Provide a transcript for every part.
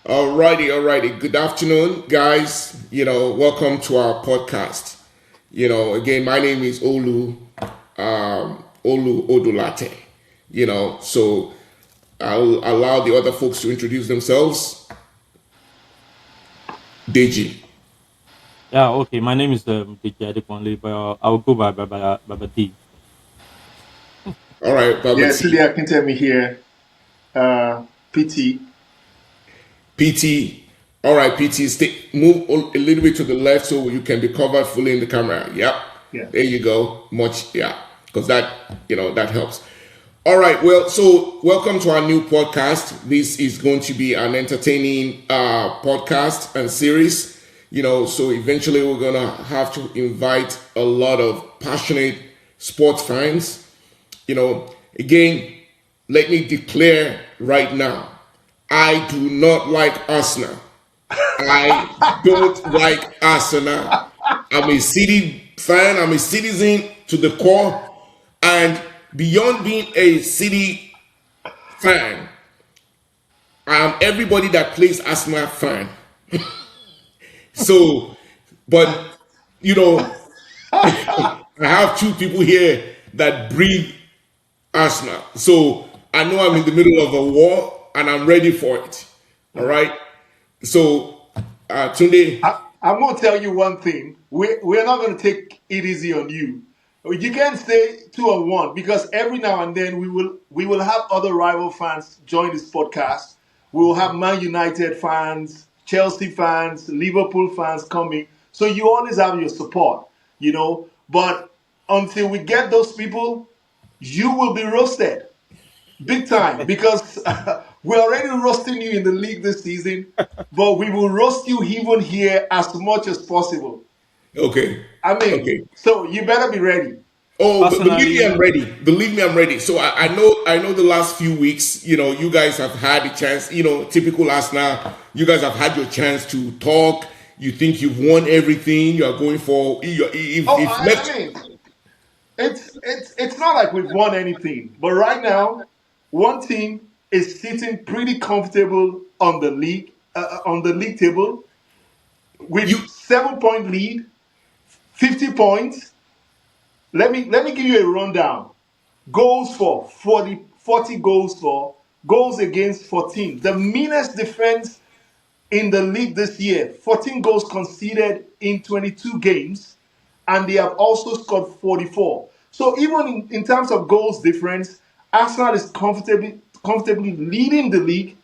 Alrighty. Good afternoon, guys. Welcome to our podcast. Again, my name is Olu Odulate. So I'll allow the other folks to introduce themselves. Deji. Yeah, okay. My name is DJ Adekunle, but I'll go by D. All right, Baba Yeah, T. today I can tell me here, PT. PT. All right, PT. Move a little bit to the left so you can be covered fully in the camera. Yep. Yeah. There you go. Yeah. Because that helps. All right. Well, so welcome to our new podcast. This is going to be an entertaining podcast and series. So eventually we're going to have to invite a lot of passionate sports fans. Again, let me declare right now, I do not like Arsenal. I don't like Arsenal. I'm a City fan. I'm a citizen to the core. And beyond being a City fan, I am everybody that plays Arsenal fan. So, but, you know, I have two people here that breathe Arsenal. So I know I'm in the middle of a war and I'm ready for it. All right. So, Tunde. I'm going to tell you one thing. We're not going to take it easy on you. You can't stay 2-1 because every now and then we will have other rival fans join this podcast. We will have Man United fans, Chelsea fans, Liverpool fans coming. So you always have your support. But until we get those people, you will be roasted. Big time, because we're already roasting you in the league this season, but we will roast you even here as much as possible. Okay. I mean, Okay. so you better be ready. Oh, but believe me, I'm Personally, ready. Believe me, I'm ready. So I know. The last few weeks, you guys have had a chance. Typical Arsenal. You guys have had your chance to talk. You think you've won everything. You are going for. Oh, If I left. mean, it's not like we've won anything, but right now, one team is sitting pretty comfortable on the league table with You 7 point lead, 50 points. Let me give you a rundown. Goals for 40 goals for, goals against 14. The meanest defense in the league this year. 14 goals conceded in 22 games, and they have also scored 44. So even in terms of goals difference, Arsenal is comfortably leading the league.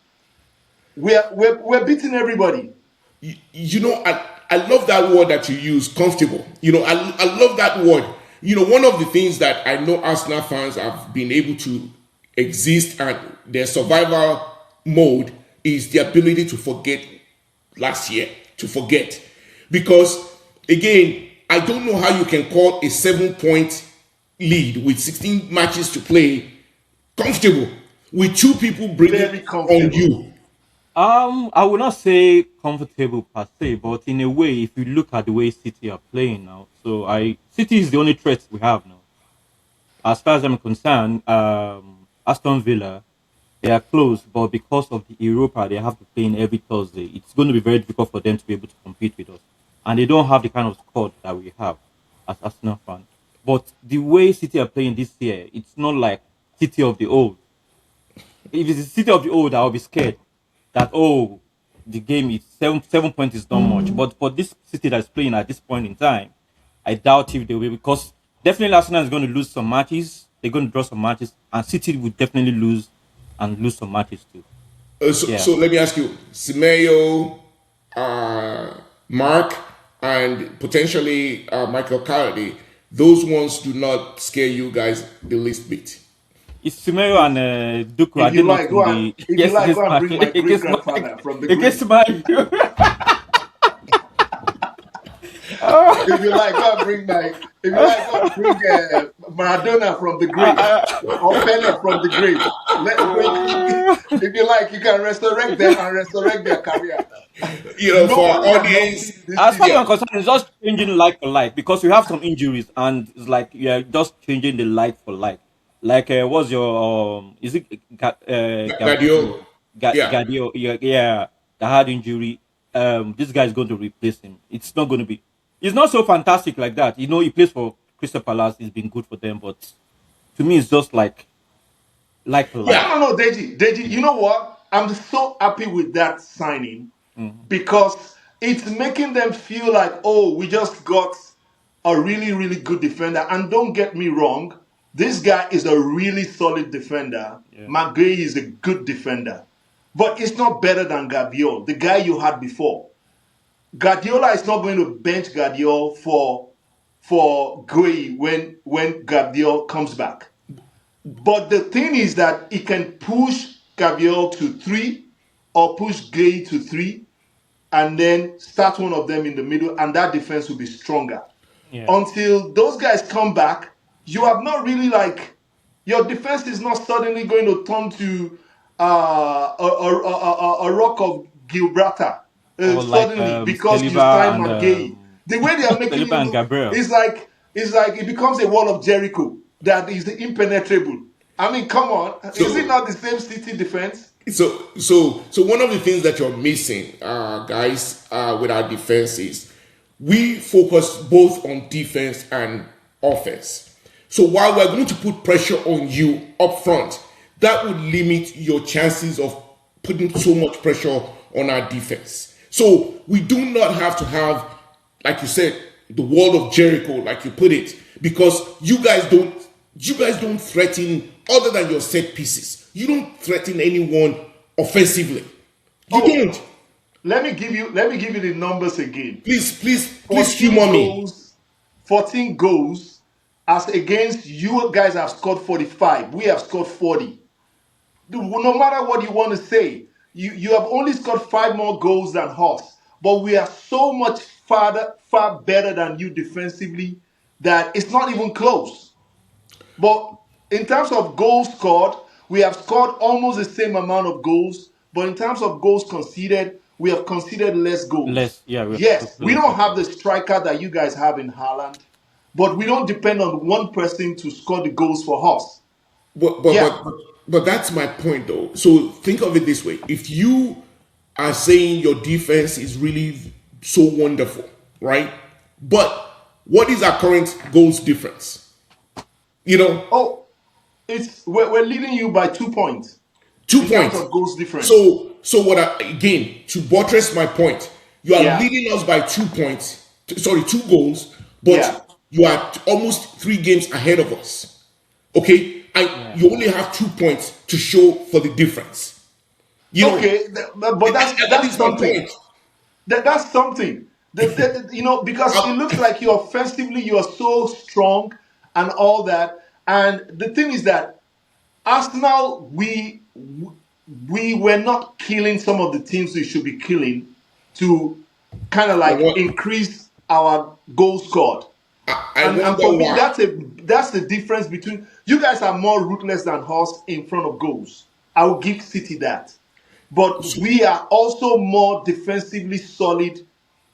We're beating everybody. I love that word that you use, comfortable. I love that word. One of the things that I know Arsenal fans have been able to exist and their survival mode is the ability to forget last year, to forget. Because, again, I don't know how you can call a 7 point lead with 16 matches to play comfortable with two people bringing Very on comfortable. you. I would not say comfortable per se, but in a way, if you look at the way City are playing now, City is the only threat we have now. As far as I'm concerned, Aston Villa, they are close, but because of the Europa they have to play in every Thursday, it's going to be very difficult for them to be able to compete with us. And they don't have the kind of squad that we have as Arsenal fans. But the way City are playing this year, it's not like City of the old. If it's the City of the old, I'll be scared that the game is 7 points is not much. But for this City that's playing at this point in time, I doubt if they will, because definitely Arsenal is going to lose some matches. They're going to draw some matches, and City will definitely lose and lose some matches too. So, Yeah. so let me ask you, Simeo, uh, Mark, and potentially Michael Carty, those ones do not scare you guys the least bit. It's Sumeyo and Duku. Are If they you not like, in go and the if you yes like, go against and my bring my great against my grandfather from the against grave. my If you like, go and bring my. If you like, go and bring Maradona from the grave or Pele from the grave. If you like, you can resurrect them and resurrect their career. No For our one can knock audience, you this As far as yeah, I'm season. concerned, it's just changing like for like because we have some injuries and it's like you're just changing the like for like. Like what's your is it Gadio, yeah, Gadio? Yeah, yeah. that had injury. This guy is going to replace him. It's not going to be. It's not so fantastic like that. You know, he plays for Crystal Palace. It's been good for them, but to me, it's just like a No, like. Yeah. no, no, Deji. You know what? I'm so happy with that signing Mhm. because it's making them feel like, oh, we just got a really, really good defender. And don't get me wrong, this guy is a really solid defender. Yeah. McGay is a good defender, but it's not better than Gabriel, the guy you had before. Guardiola is not going to bench Guardiola for Gray when Gabriel comes back. But the thing is that it can push Gabriel to three or push Gay to three and then start one of them in the middle, and that defense will be stronger. Yeah. Until those guys come back, you have not really like your defense is not suddenly going to turn to a rock of Gibraltar Or like suddenly because you Saliba sign and McGay. The way they are making Saliba it and look Gabriel. is like it becomes a wall of Jericho that is impenetrable. I mean, come on, is it So not the same City defense? so one of the things that you're missing, guys, with our defense is we focus both on defense and offense. So while we're going to put pressure on you up front, that would limit your chances of putting so much pressure on our defense. So we do not have to have, like you said, the wall of Jericho, like you put it, because you guys don't threaten other than your set pieces. You don't threaten anyone offensively. You Oh, don't. let me give you the numbers again. Please 14 humor me. goals, 14 goals as against you guys have scored 45. We have scored 40. No matter what you want to say, you have only scored five more goals than us, but we are so much far better than you defensively that it's not even close. But in terms of goals scored, we have scored almost the same amount of goals. But in terms of goals conceded, we have conceded less goals. Less. Yeah, we have Yes, we less don't have actually. the striker that you guys have in Haaland, but we don't depend on one person to score the goals for us. But but Yeah. but but that's my point though. So think of it this way: if you are saying your defense is really so wonderful, right? But what is our current goals difference? You know, Oh, we're leading you by 2 points two in terms points. of goals difference. So what? Again, to buttress my point, you are Yeah. leading us by 2 points. Sorry, 2 goals, Yeah. but you are almost 3 games ahead of us. Okay, and Yeah. you only have 2 points to show for the difference. You know, Okay, but that that's is my something. point. That's something. Because it looks like you offensively you are so strong and all that. And the thing is that Arsenal, we were not killing some of the teams we should be killing to kind of I, like wa- increase our goal scored. I And wonder for me, why. that's the difference between you guys are more ruthless than us in front of goals. I will give City that. But So, we are also more defensively solid.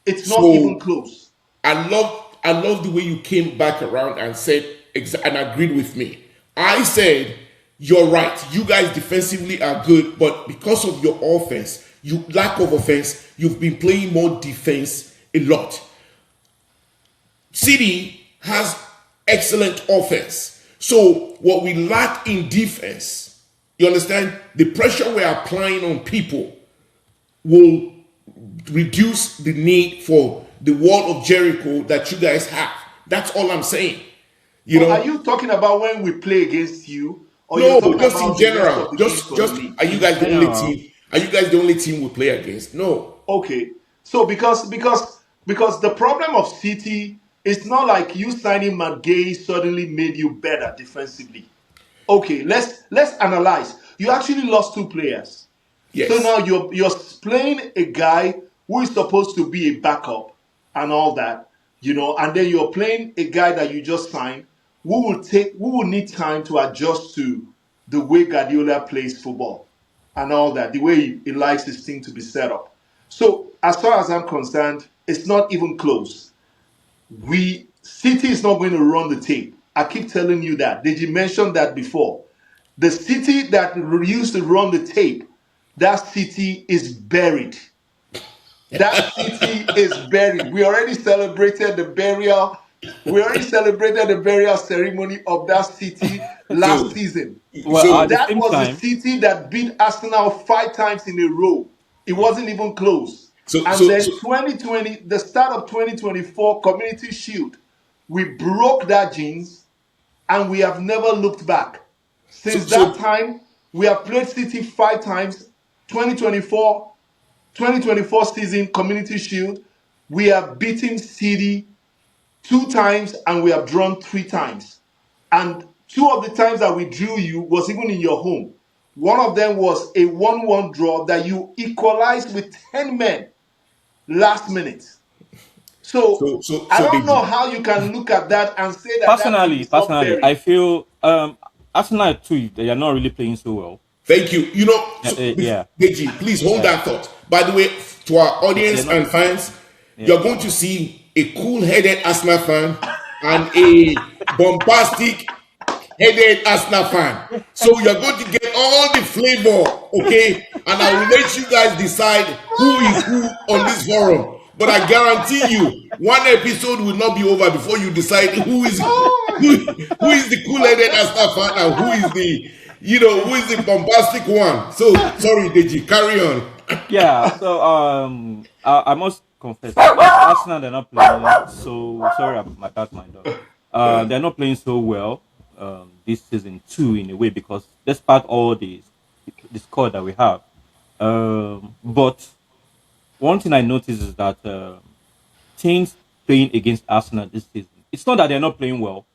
It's not even so close. I love the way you came back around and said and agreed with me. I said you're right. You guys defensively are good, but because of your offense, you lack of offense, you've been playing more defense a lot. City has excellent offense. So what we lack in defense, you understand? The pressure we're applying on people will reduce the need for the wall of Jericho that you guys have. That's all I'm saying. You But are know, you talking about when we play against you, or you're no, talking just in about the rest of general. the games Just for the just league? are you In guys the only general, team? Are you guys the only team we play against? No. Okay. So because the problem of City is not like you signing McGay suddenly made you better defensively. Okay, let's analyze. You actually lost two players. So now Yes. you're playing a guy who is supposed to be a backup and all that, and then you're playing a guy that you just signed who will need time to adjust to the way Guardiola plays football and all that, the way he likes his team to be set up. So as far as I'm concerned, it's not even close. We City is not going to run the tape. I keep telling you that. Did you mention that before? The City that used to run the tape, that City is buried. That city is buried. We already celebrated the burial. We already celebrated the burial ceremony of that city last So, season. Well, at so, the That same was the time, city that beat Arsenal 5 times in a row. It wasn't even close. so, And so, then so, 2020, the start of 2024 Community Shield, we broke that jinx and we have never looked back. so, Since that so, time, we have played City 5 times. 2024, 2024 season Community Shield, we have beaten City 2 times and we have drawn 3 times. And 2 of the times that we drew you was even in your home. One of them was a 1-1 draw that you equalized with 10 men last minute. So I so, don't know Deji. how you can look at that and say that that team personally, is not personally, I buried. feel Arsenal too. They are not really playing so well. Thank you. You know, so, Yeah, Deji, please hold uh, that thought. By the way, to our they're audience not. and fans, Yeah. you're going to see a cool-headed Arsenal fan and a bombastic headed Arsenal fan. So you're going to get all the flavor, okay? And I will let you guys decide who is who on this forum. But I guarantee you, one episode will not be over before you decide who is the cool-headed Arsenal fan and who is the who is the bombastic one. So sorry, Deji, carry on. Yeah, so I must confess, Arsenal they're not playing so sorry about that's my dog. They're not playing so well this season too in a way because despite all the squad that we have, but one thing I noticed is that teams playing against Arsenal this season, it's not that they're not playing well,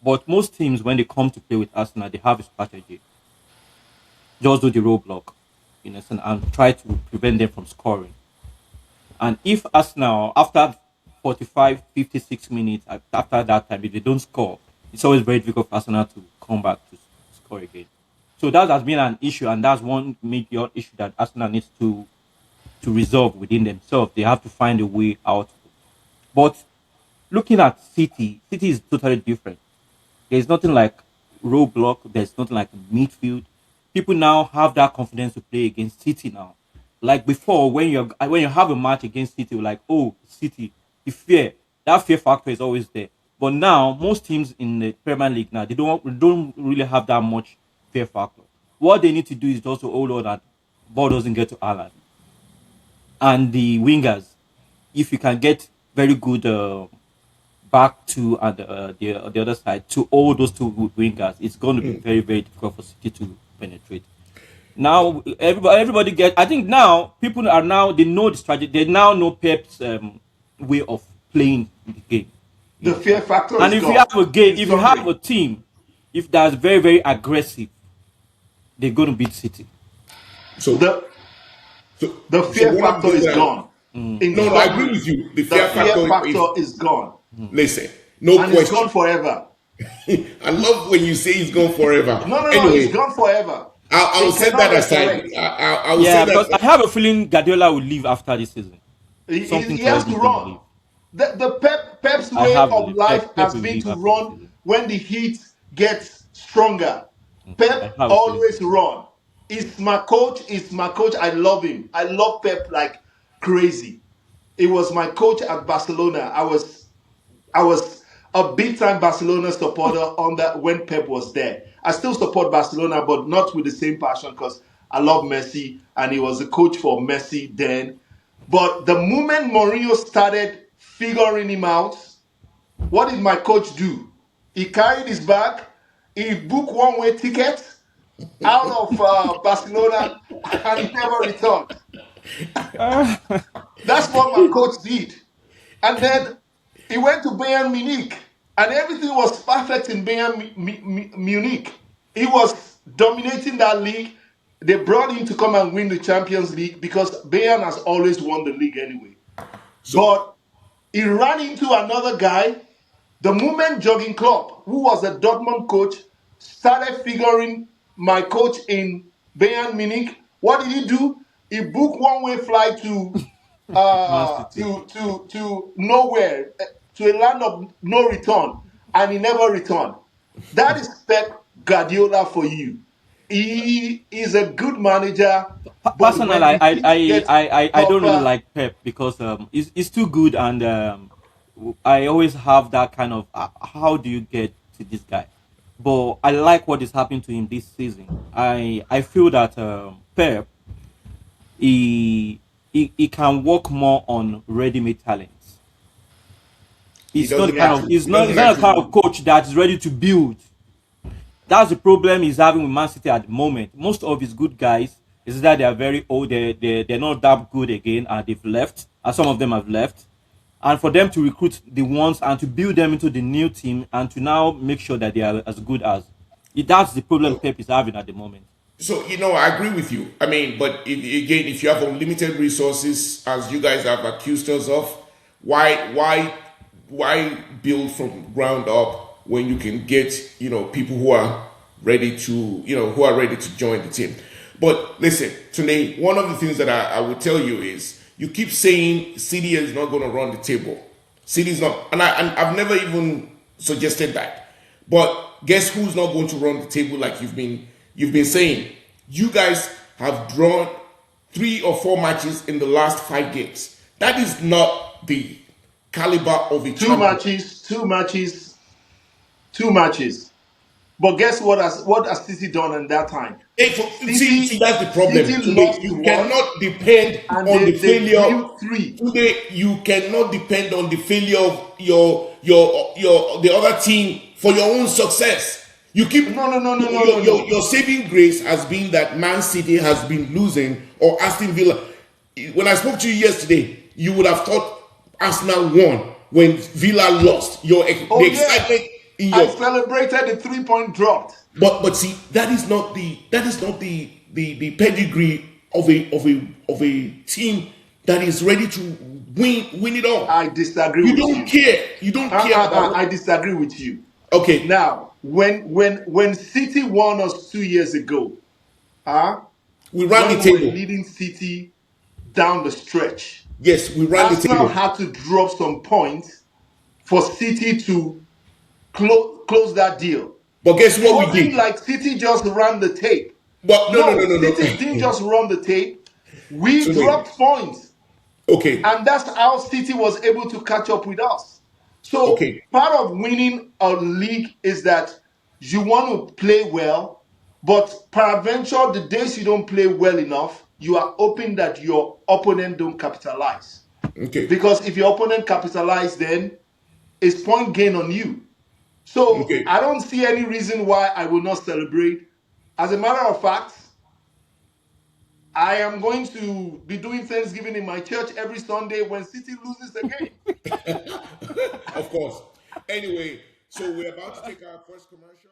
but most teams when they come to play with Arsenal, they have a strategy. Just do the roadblock, in a sense, and try to prevent them from scoring. And if Arsenal, after 45, 56 minutes, after that time, if they don't score, it's always very difficult for Arsenal to come back to score again. So that has been an issue, and that's one major issue that Arsenal needs to resolve within themselves. They have to find a way out. But looking at City, City is totally different. There's nothing like roadblock. There's nothing like midfield. People now have that confidence to play against City now. Like before, when you have a match against City, you're like, oh, City, the fear, that fear factor is always there. But now most teams in the Premier League now they don't really have that much fear factor. What they need to do is just to hold on that ball doesn't get to Alan and the wingers. If you can get very good back to and the other side to all those two wingers, it's going to be very very difficult for City to penetrate. Now everybody get. I think now people are now they know the strategy. They now know Pep's way of playing the game. You The fear understand? factor And is if you gone. have a game, It's if you gone, have Ray. a team, if that's very very aggressive, they're going to beat City. So The so the so fear one of the factor things is that gone. In no, I agree summary, with you. The the fear fear factor is factor is gone. listen, no And it's gone question. forever. I love when you say it's gone forever. No, no, no, it's Anyway, gone forever. I will It set cannot that aside. resurrect. I will Yeah, set that because I aside. have a feeling Guardiola will leave after this season. He Something has tells me to he's going to run. leave. Pep's I way have a of belief. life Pep has will been leave to after this run season. when the heat gets stronger. I Pep have a feeling always so too. run. He's my coach. He's my coach. I love him. I love Pep like crazy. He was my coach at Barcelona. I was a big time Barcelona supporter on that when Pep was there. I still support Barcelona, but not with the same passion because I love Messi and he was a coach for Messi then. But the moment Mourinho started figuring him out, what did my coach do? He carried his bag, he booked one-way ticket out of Barcelona, and he never returned. That's what my coach did. And then he went to Bayern Munich, and everything was perfect in Bayern Munich. He was dominating that league. They brought him to come and win the Champions League because Bayern has always won the league anyway. So But he ran into another guy. The moment Jurgen Klopp, who was a Dortmund coach, started figuring my coach in Bayern Munich, what did he do? He booked one-way flight to Man City. nowhere, to a land of no return, and he never returned. That is Pep Guardiola for you. He is a good manager, but Personally, when the things get I don't really tougher, like Pep because it's too good, and I always have that kind of how do you get to this guy? But I like what is happening to him this season. I feel that Pep he can work more on ready-made talents. It's not the kind of He doesn't it's not a kind actually. of coach that is ready to build. That's the problem he's having with Man City at the moment. Most of his good guys is that they are very old. They're not that good again, and they've left. And some of them have left. And for them to recruit the ones and to build them into the new team and to now make sure that they are as good as that's the problem So, Pep is having at the moment. so I agree with you. I mean, but again, if you have unlimited resources, as you guys have accused us of, why build from ground up when you can get people who are ready to join the team? But listen, today, one of the things that I would tell you is you keep saying City is not going to run the table. City is not, and I've never even suggested that. But guess who's not going to run the table like you've been saying? You guys have drawn 3 or 4 matches in the last 5 games. That is not the caliber of a two champion. matches, two matches, two matches. But guess what has City done in that time? See, that's the City problem. Today, lost you one cannot depend and on the they failure. drew three. Today, you cannot depend on the failure of the other team for your own success. You keep No, no, no, no, no, your, no, your, no. your saving grace has been that Man City has been losing or Aston Villa. When I spoke to you yesterday, you would have thought Arsenal won when Villa lost. The Oh yeah, excitement in I your celebrated the 3 point dropped. but see, that is not the pedigree of a team that is ready to win it all. I disagree You with don't you. care. You don't care about I disagree with you. okay. Now, when City won us 2 years ago, huh? We ran When the we were table. leading City down the stretch, Yes, we ran the Arsenal table. had to drop some points for City to close that deal. But guess It what we wasn't did? like City just ran the tape. But no, no, no, No, no, City didn't no. just run the tape. We So wait. dropped points. Okay, And that's how City was able to catch up with us. So okay, part of winning a league is that you want to play well, but peradventure, the days you don't play well enough, you are hoping that your opponent don't capitalize. okay, Because if your opponent capitalize, then it's point gain on you. So okay. I don't see any reason why I will not celebrate. As a matter of fact, I am going to be doing Thanksgiving in my church every Sunday when City loses again. Of course. Anyway, so we're about to take our first commercial.